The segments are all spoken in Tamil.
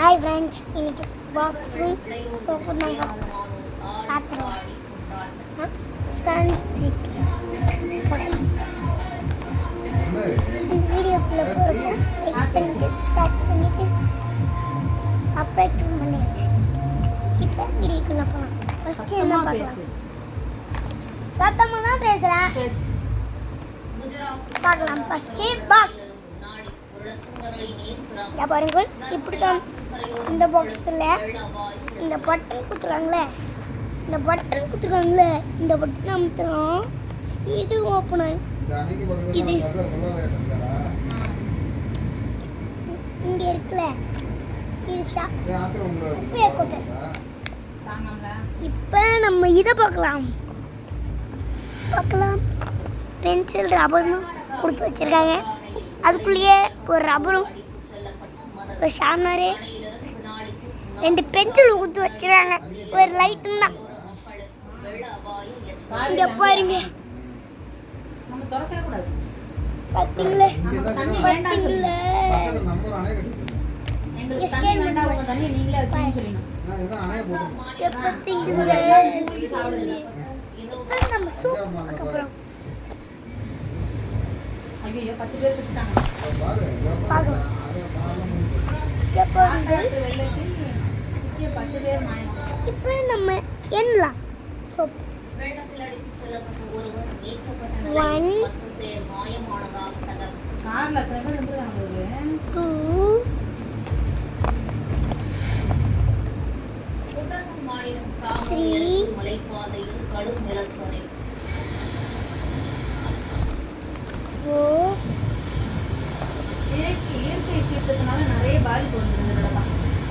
ஹாய் ஃப்ரெண்ட்ஸ், இன்னைக்கு பாக்ஸிங் சோப்பு நாங்கள் பார்த்துருவோம். சன் சிட்டி வீடியோக்குள்ளே போகிறோம். லைக் பண்ணிவிட்டு ஷேர் பண்ணிவிட்டு சப்ஸ்கிரைப் பண்ணிடுங்க. இப்போ வீடியோக்குள்ளே போகலாம். ஃபஸ்ட்டு என்ன பார்க்கலாம்? சத்தமாக தான் பேசுகிறேன். பார்க்கலாம். ஃபஸ்ட்டு பாக்ஸ் பாருங்கள். இப்படி தான் இந்த பாக்ஸில் இந்த பட்டன் குத்துறாங்களே, இந்த பட்டன் அமுத்துறோம். இது ஓப்பன் ஆகும். இது இங்கே இருக்குல்ல, இது குப்பையை கொட்டை. இப்போ நம்ம இதை பார்க்கலாம். பென்சில் ரப்பரும் கொடுத்து வச்சுருக்காங்க. அதுக்குள்ளேயே ஒரு ரப்பரும் ஒரு ஷார்ப்னரு 2 பென்சில் கொடுத்து வச்சுருக்காங்க. ஒரு லைட்டும் தான். இங்கே பாருங்க, பார்த்தீங்களா? நம்ம சூப் அப்புறம் இப்போ நம்ம எண்ணலாம் சோப்பு 1 2 இயற்கை சீற்றத்தினால நிறைய பாதிப்பு வந்துருந்தா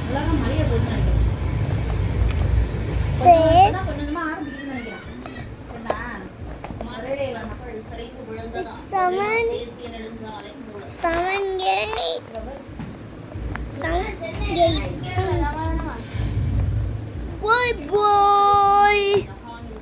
உலகம் மழைய போகுதுன்னு நினைக்கிறேன். கொஞ்சமா ஆரம்பிக்குதுன்னு நினைக்கிறேன். மழையில மக்கள் சரிந்து விழுந்ததால் தேசிய நெடுஞ்சாலை மூலம் 7 8